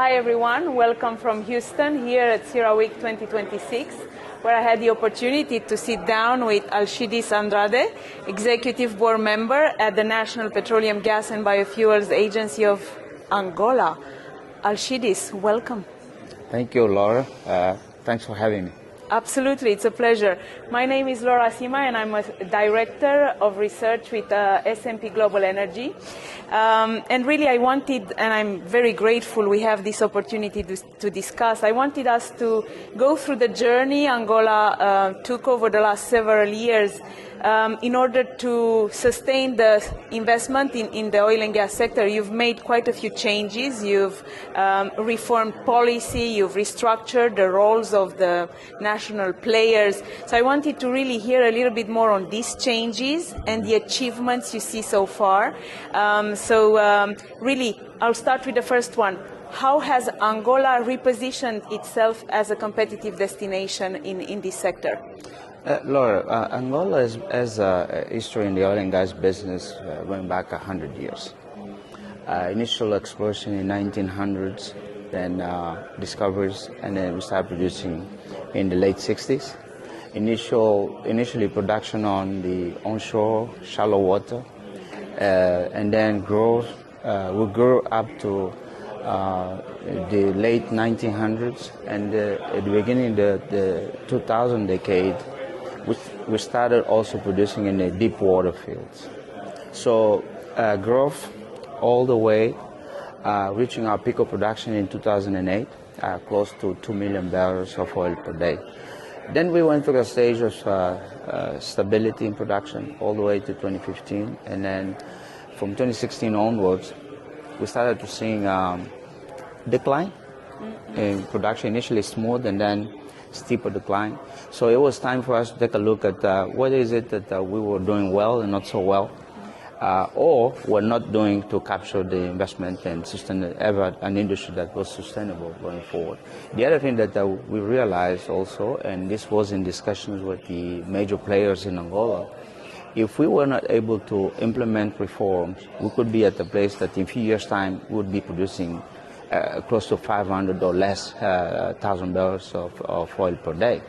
Hi everyone, welcome from Houston here at CERAWeek 2026, where I had the opportunity to sit down with Alcides Andrade, Executive Board Member at the National Petroleum, Gas and Biofuels Agency of Angola. Alcides, welcome. Thank you, Laura. Thanks for having me. Absolutely, it's a pleasure. My name is Laura Sima and I'm a Director of Research with S&P Global Energy. And really I wanted, and I'm very grateful we have this opportunity to discuss, I wanted us to go through the journey Angola took over the last several years in order to sustain the investment in the oil and gas sector. You've made quite a few changes. You've reformed policy, you've restructured the roles of the national players. So I wanted to really hear a little bit more on these changes and the achievements you see so far. Really, I'll start with the first one. How has Angola repositioned itself as a competitive destination in this sector? Laura, Angola has a history in the oil and gas business going back 100 years. Initial exploration in 1900s, then discoveries, and then we started producing in the late 60s. Initially production on the onshore shallow water, and then we grew up to the late 1900s, and at the beginning of the 2000 decade, we started also producing in the deep water fields. So growth all the way, reaching our peak of production in 2008, close to 2 million barrels of oil per day. Then we went through a stage of stability in production all the way to 2015, and then from 2016 onwards, we started to see decline in production, initially smooth and then steeper decline. So it was time for us to take a look at what is it that we were doing well and not so well, or were not doing to capture the investment and sustain an industry that was sustainable going forward. The other thing that we realized also, and this was in discussions with the major players in Angola, if we were not able to implement reforms, we could be at a place that in a few years' time we would be producing close to 500 or less thousand barrels of oil per day.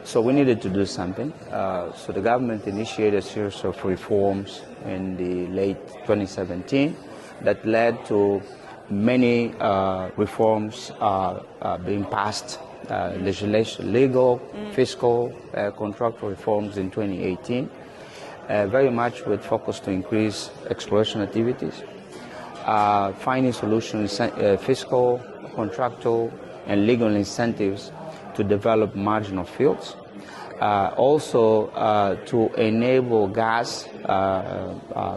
So we needed to do something. So the government initiated a series of reforms in the late 2017 that led to many reforms being passed, legislation, legal, fiscal, contractual reforms in 2018, very much with focus to increase exploration activities, finding solutions, fiscal, contractual, and legal incentives to develop marginal fields. Also to enable gas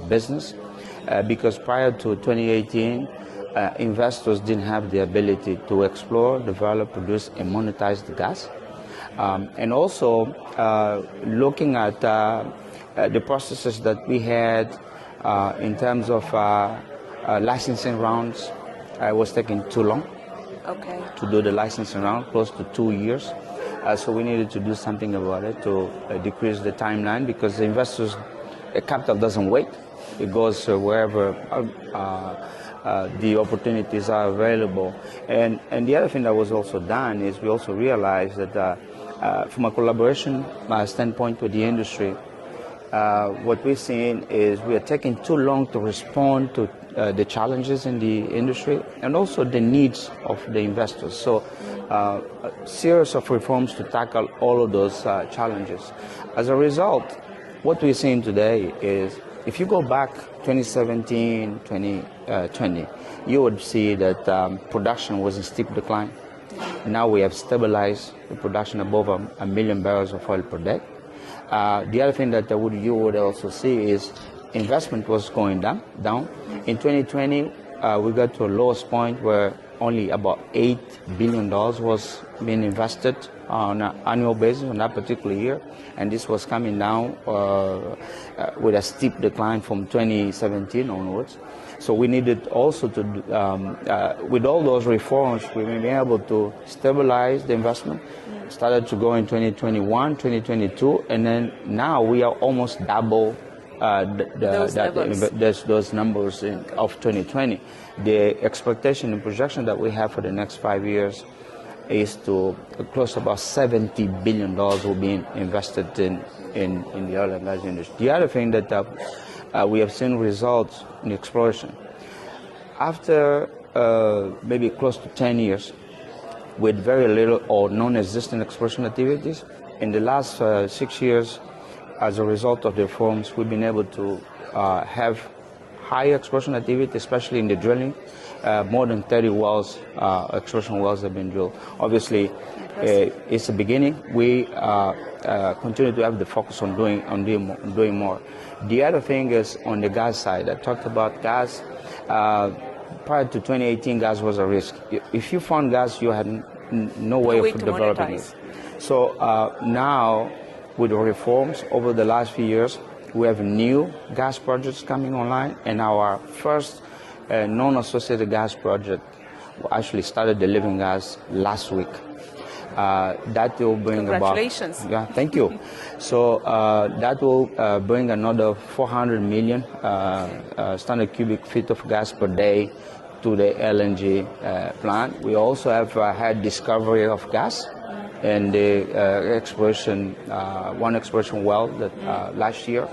business, because prior to 2018, investors didn't have the ability to explore, develop, produce, and monetize the gas. And also looking at the processes that we had in terms of licensing rounds was taking too long to do the licensing round, close to 2 years. So we needed to do something about it to decrease the timeline, because the investors' capital doesn't wait. It goes wherever the opportunities are available. And the other thing that was also done is we also realized that from a collaboration standpoint with the industry, what we're seeing is we are taking too long to respond to the challenges in the industry and also the needs of the investors. So a series of reforms to tackle all of those challenges. As a result, what we're seeing today is, if you go back 2017, 2020, you would see that production was in steep decline. Now we have stabilized the production above 1 million barrels of oil per day. The other thing that you would also see is investment was going down. In 2020, we got to a lowest point where only about $8 billion was being invested on an annual basis on that particular year, and this was coming down with a steep decline from 2017 onwards. So we needed also to, with all those reforms, we've been able to stabilize the investment. Started to go in 2021, 2022, and then now we are almost double those numbers of 2020. The expectation and projection that we have for the next 5 years is to close to about $70 billion will be invested in the oil and gas industry. The other thing that we have seen results in exploration. After maybe close to 10 years with very little or non-existent exploration activities, in the last 6 years, as a result of the reforms, we've been able to have high exploration activity, especially in the drilling. More than 30 wells, exploration wells have been drilled. Obviously, it's a beginning. We continue to have the focus on doing more. The other thing is on the gas side. I talked about gas. Prior to 2018, gas was a risk. If you found gas, you had no way of developing it. So now, with the reforms over the last few years, we have new gas projects coming online, and our first non-associated gas project actually started delivering gas last week. That will bring Congratulations. about... Yeah, thank you. So that will bring another 400 million standard cubic feet of gas per day to the LNG plant. We also have had discovery of gas and the exploration, one exploration well that last year.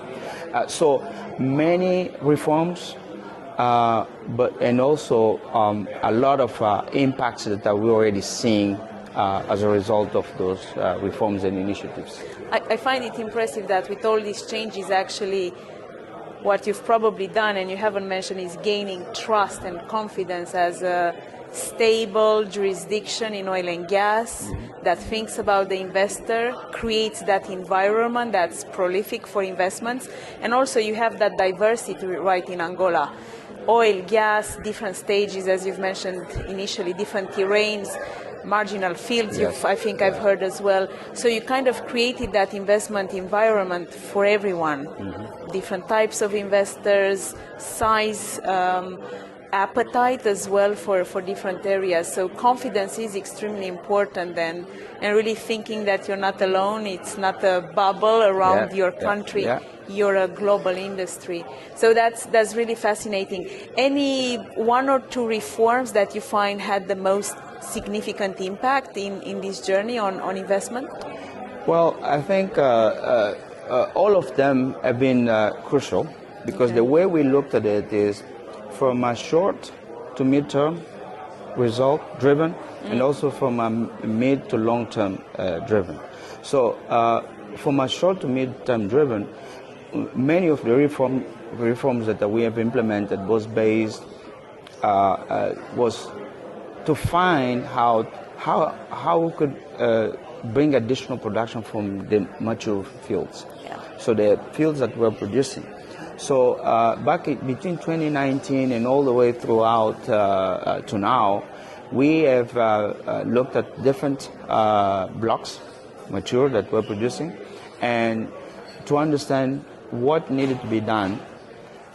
So many reforms, and also a lot of impacts that we're already seeing as a result of those reforms and initiatives. I find it impressive that with all these changes, actually, what you've probably done, and you haven't mentioned, is gaining trust and confidence as a stable jurisdiction in oil and gas that thinks about the investor, creates that environment that's prolific for investments, and also you have that diversity right in Angola. Oil, gas, different stages, as you've mentioned initially, different terrains, marginal fields, Yes. I think I've heard as well. So you kind of created that investment environment for everyone. Different types of investors, size, appetite as well for different areas. So confidence is extremely important, and really thinking that you're not alone, it's not a bubble around your country. You're a global industry. So that's really fascinating. Any one or two reforms that you find had the most significant impact in this journey on investment? Well, I think all of them have been crucial, because the way we looked at it is from a short to mid-term result driven, and also from a mid to long-term driven. So from a short to mid-term driven, many of the reforms that we have implemented was based was to find how we could bring additional production from the mature fields. So the fields that we're producing. So between 2019 and all the way throughout to now, we have looked at different blocks, mature, that we're producing, and to understand what needed to be done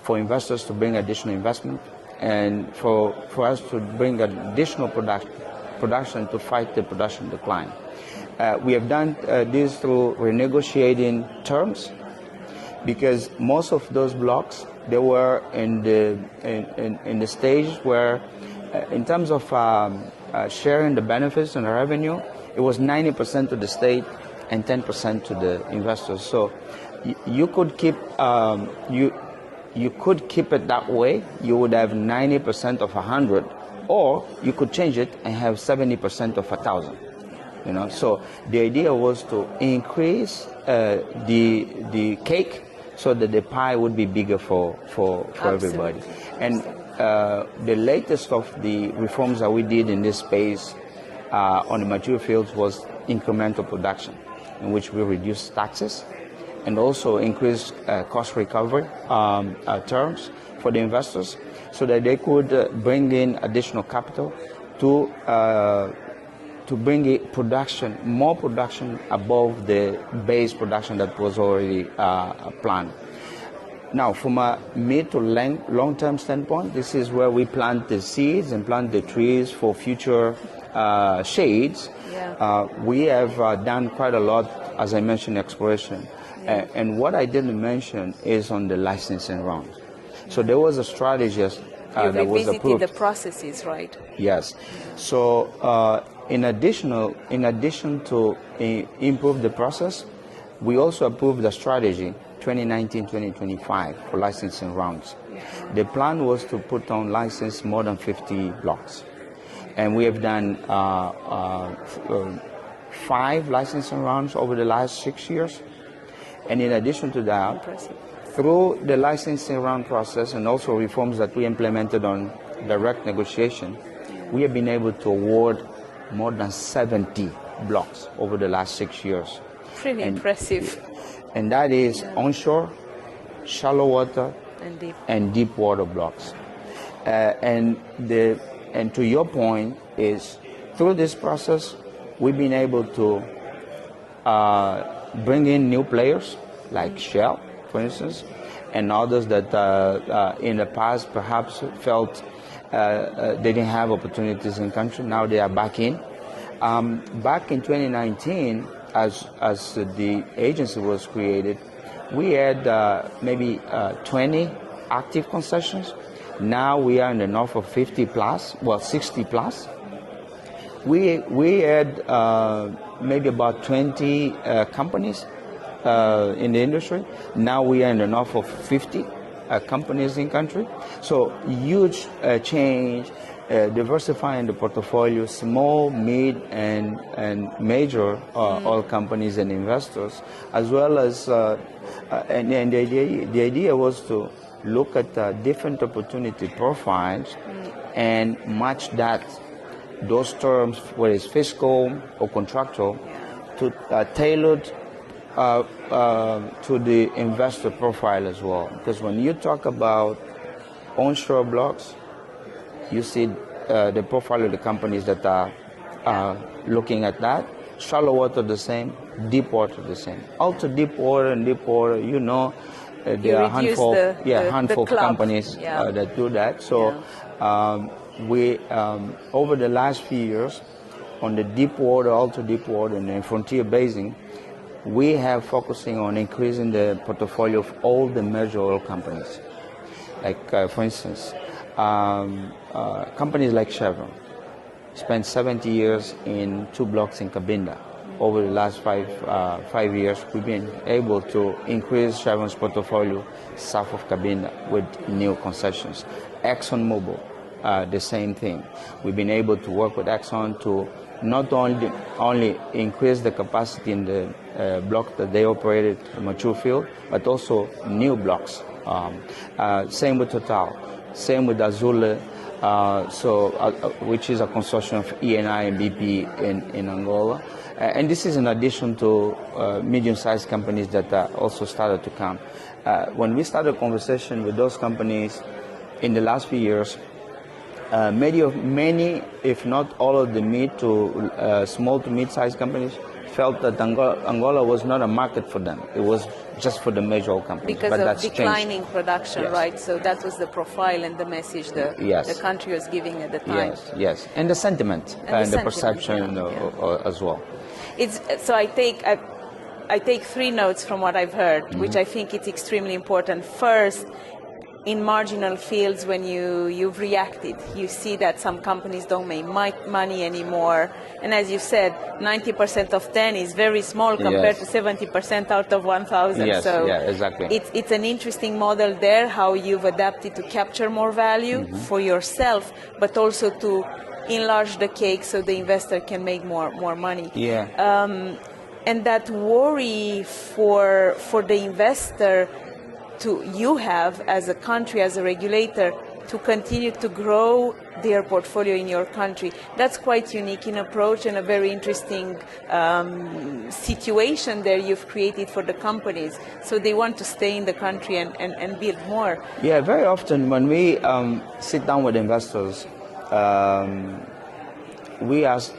for investors to bring additional investment, and for us to bring additional production to fight the production decline. We have done this through renegotiating terms, because most of those blocks, they were in the stage where, in terms of sharing the benefits and the revenue, it was 90% to the state and 10% to the investors. So you could keep you could keep it that way. You would have 90% of 100, or you could change it and have 70% of 1,000. You know, so the idea was to increase the cake so that the pie would be bigger for everybody. And the latest of the reforms that we did in this space on the mature fields was incremental production, in which we reduced taxes and also increased cost recovery terms for the investors, so that they could bring in additional capital to bring more production above the base production that was already planned. Now, from a mid to long-term standpoint, this is where we plant the seeds and plant the trees for future shades. We have done quite a lot as I mentioned, exploration. And what I didn't mention is on the licensing round. So there was a strategy that was approved. The processes, right? Yes. So in addition to improve the process, we also approved the strategy 2019-2025 for licensing rounds. The plan was to put on license more than 50 blocks. And we have done 5 licensing rounds over the last 6 years. And in addition to that, impressive, through the licensing round process and also reforms that we implemented on direct negotiation, we have been able to award more than 70 blocks over the last 6 years. Pretty impressive. And that is onshore, shallow water, and deep water blocks. And to your point is, through this process, we've been able to bring in new players like Shell, for instance, and others that in the past perhaps felt they didn't have opportunities in country. Now they are back in. Back in 2019, as the agency was created, we had maybe 20 active concessions. Now we are in the north of 50 plus, well, 60 plus. We had maybe about 20 companies in the industry. Now we are in the north of 50 companies in country. So huge change, diversifying the portfolio, small, mid, and major oil companies and investors, as well as, and the idea was to look at different opportunity profiles and match those terms, whether it's fiscal or contractual, to tailored to the investor profile as well. Because when you talk about onshore blocks, you see the profile of the companies that are looking at that. Shallow water the same, deep water the same. Ultra deep water and deep water, there are a handful of companies that do that. So we, over the last few years, on the deep water, ultra deep water, and the frontier basin, we have focusing on increasing the portfolio of all the major oil companies. Like, for instance, companies like Chevron spent 70 years in 2 blocks in Cabinda. Over the last 5 years, we've been able to increase Chevron's portfolio south of Cabinda with new concessions. ExxonMobil, the same thing. We've been able to work with Exxon to not only increase the capacity in the block that they operated, the mature field, but also new blocks. Same with Total, same with Azule, which is a consortium of Eni and BP in Angola. And this is in addition to medium-sized companies that also started to come. When we started a conversation with those companies in the last few years, many, if not all of the small to mid-sized companies felt that Angola was not a market for them. It was just for the major oil companies. Because of declining production, right? So that was the profile and the message the country was giving at the time. Yes. And the sentiment and the perception as well. So I take 3 notes from what I've heard, which I think it's extremely important. First, in marginal fields, when you've reacted, you see that some companies don't make money anymore. And as you said, 90% of 10 is very small compared to 70% out of 1,000. Yes, so exactly. It's an interesting model there, how you've adapted to capture more value for yourself, but also to enlarge the cake so the investor can make more money. And that worry for the investor you have as a country, as a regulator, to continue to grow their portfolio in your country. That's quite unique in approach and a very interesting situation there you've created for the companies. So they want to stay in the country and build more. Yeah, very often when we sit down with investors, we ask,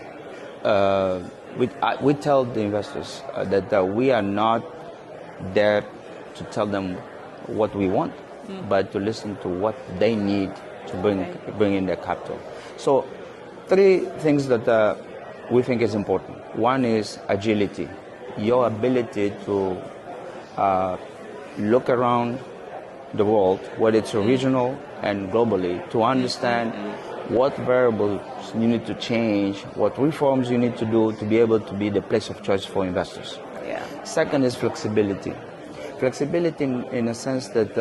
we tell the investors that we are not there to tell them what we want, but to listen to what they need to bring in their capital. So 3 things that we think is important. One is agility. your ability to look around the world, whether it's regional and globally, to understand what variables you need to change, what reforms you need to do to be able to be the place of choice for investors. Yeah. Second is flexibility. Flexibility in a sense that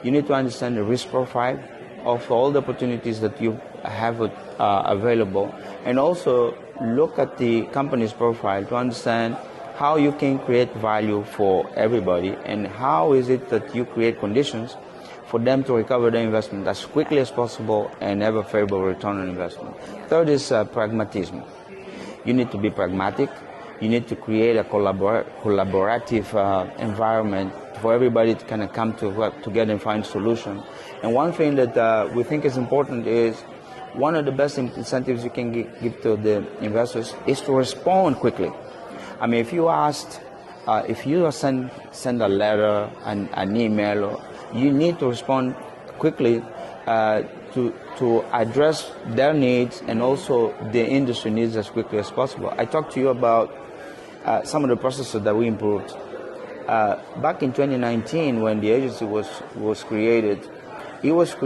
you need to understand the risk profile of all the opportunities that you have available, and also look at the company's profile to understand how you can create value for everybody, and how is it that you create conditions for them to recover their investment as quickly as possible and have a favorable return on investment. Third is pragmatism. You need to be pragmatic. You need to create a collaborative environment for everybody to kind of come together and find solutions. And one thing that we think is important is one of the best incentives you can give to the investors is to respond quickly. I mean, if you send a letter, an email, you need to respond quickly to address their needs and also the industry needs as quickly as possible. I talked to you about some of the processes that we improved. Back in 2019, when the agency was created, it was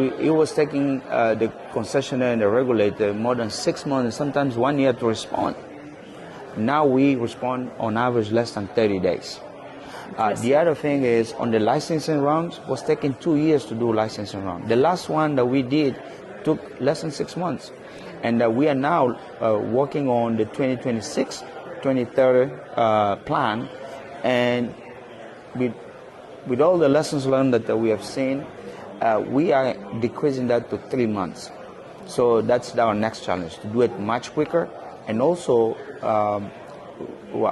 taking the concessionaire and the regulator more than 6 months, sometimes 1 year to respond. Now we respond on average less than 30 days. The other thing is on the licensing rounds was taking 2 years to do licensing round. The last one that we did took less than 6 months. And we are now working on the 2026-2030 plan. And with all the lessons learned that we have seen, we are decreasing that to 3 months. So that's our next challenge, to do it much quicker, and also a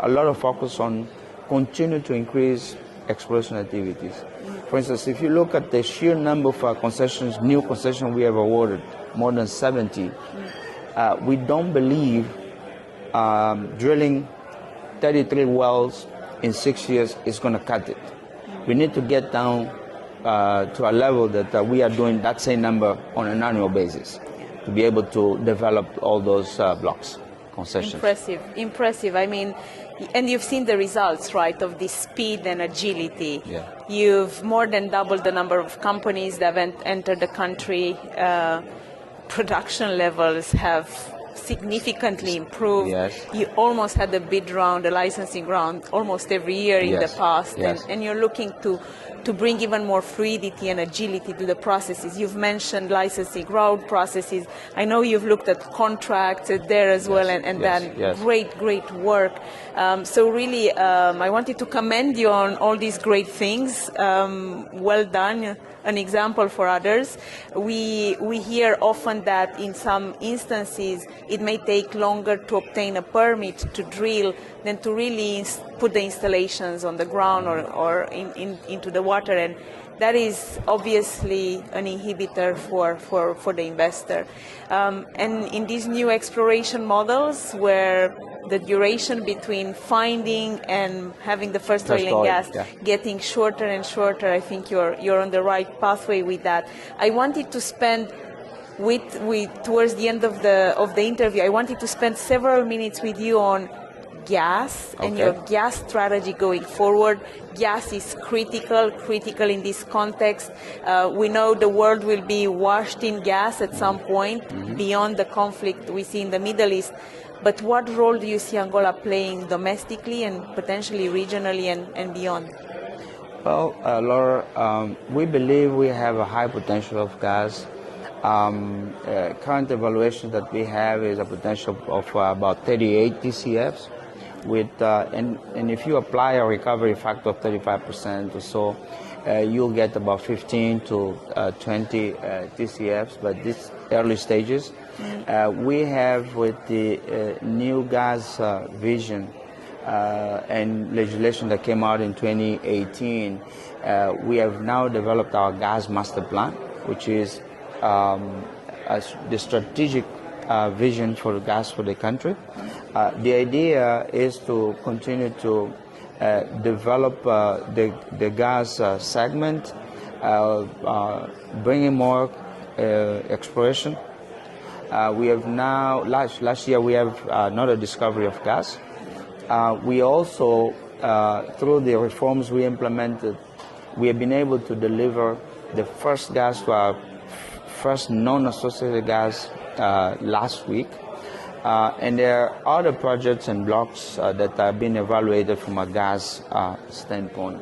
lot of focus on continue to increase exploration activities. For instance, if you look at the sheer number of concessions, new concessions we have awarded, more than 70, we don't believe drilling 33 wells in 6 years is going to cut it. We need to get down to a level that we are doing that same number on an annual basis to be able to develop all those blocks, concessions. Impressive. I mean, and you've seen the results, right, of this speed and agility. Yeah. You've more than doubled the number of companies that have entered the country. Production levels have significantly improved. Yes. You almost had a bid round, a licensing round, almost every year in the past. Yes. And you're looking to bring even more fluidity and agility to the processes. You've mentioned licensing round processes. I know you've looked at contracts there as well, and done great work. So really, I wanted to commend you on all these great things. Well done. An example for others. We hear often that in some instances it may take longer to obtain a permit to drill than to really put the installations on the ground or into the water, and that is obviously an inhibitor for the investor. And in these new exploration models where the duration between finding and having the first oil and gas getting shorter and shorter, I think you're on the right pathway with that. I wanted to spend towards the end of the interview, I wanted to spend several minutes with you on gas and your gas strategy going forward. Gas is critical in this context. We know the world will be washed in gas at some point beyond the conflict we see in the Middle East. But what role do you see Angola playing domestically and potentially regionally and beyond? Well, Laura, we believe we have a high potential of gas. Current evaluation that we have is a potential of about 38 TCFs. And if you apply a recovery factor of 35% or so, you'll get about 15 to 20 TCFs, but these early stages. We have, with the new gas vision and legislation that came out in 2018, we have now developed our gas master plan, which is the strategic vision for gas for the country. The idea is to continue to develop the gas segment, bringing more exploration. We have now, last year we have another discovery of gas. We also through the reforms we implemented, we have been able to deliver the first gas to our first non-associated gas last week. And there are other projects and blocks that are being evaluated from a gas standpoint.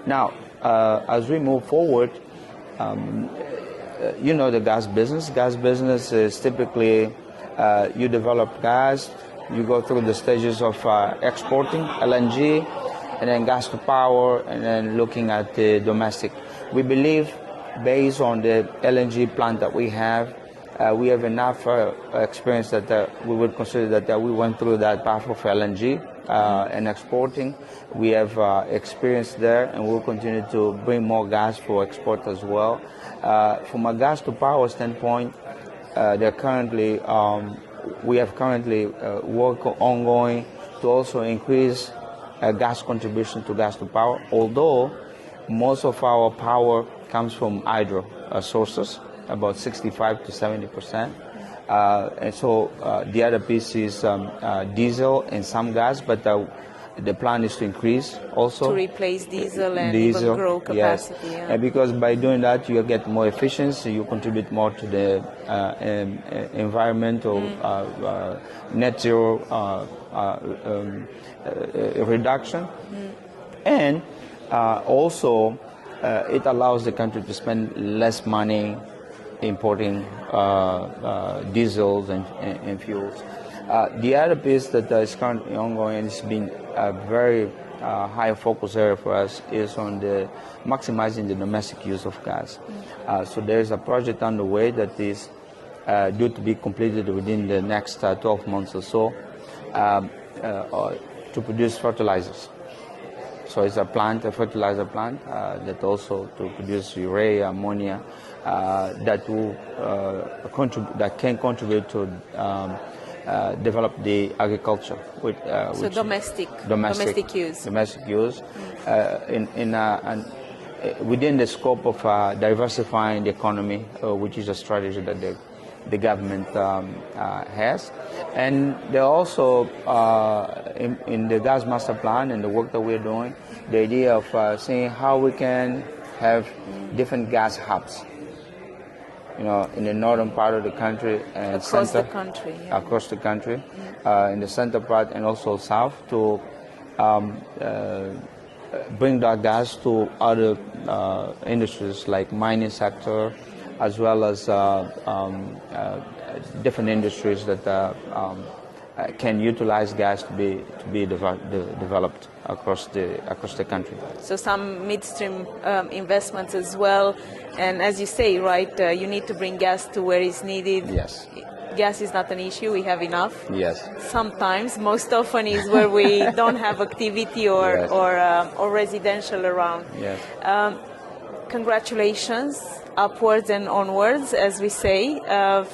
Now, as we move forward, you know the gas business. Gas business is typically you develop gas, you go through the stages of exporting LNG, and then gas to power, and then looking at the domestic. We believe, based on the LNG plant that we have enough experience that we would consider that we went through that path of LNG and exporting. We have experience there, and we'll continue to bring more gas for export as well. From a gas to power standpoint, we have currently work ongoing to also increase gas contribution to gas to power, although most of our power comes from hydro sources, about 65 to 70%. And so the other piece is diesel and some gas, but the plan is to increase also. To replace diesel and even grow capacity. Yes. Yeah. And because by doing that, you get more efficiency, you contribute more to the environmental net zero reduction. And also, it allows the country to spend less money importing diesels and fuels. The other piece that is currently ongoing and has been a very high focus area for us is on the maximizing the domestic use of gas. So there is a project underway that is due to be completed within the next 12 months or so to produce fertilizers. So it's a fertilizer plant that also to produce urea, ammonia, that will that can contribute to develop the agriculture with so domestic use. Domestic use within the scope of diversifying the economy, which is a strategy that the government has. And there also in the gas master plan and the work that we're doing, the idea of seeing how we can have different gas hubs, you know, in the northern part of the country and across the country, across the country, in the center part and also south, to bring that gas to other industries like mining sector, as well as different industries that can utilize gas to be developed across the country. So some midstream investments as well, and as you say, right, you need to bring gas to where it's needed. Yes. Gas is not an issue; we have enough. Yes. Sometimes, most often, is where we don't have activity or yes. or residential around. Yes. Congratulations, upwards and onwards, as we say.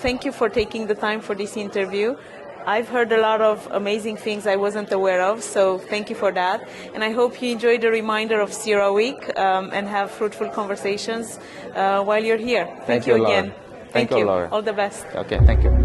Thank you for taking the time for this interview. I've heard a lot of amazing things I wasn't aware of, so thank you for that. And I hope you enjoy the reminder of CERAWeek and have fruitful conversations while you're here. Thank you again. Thank you, Laura. All the best. Okay, thank you.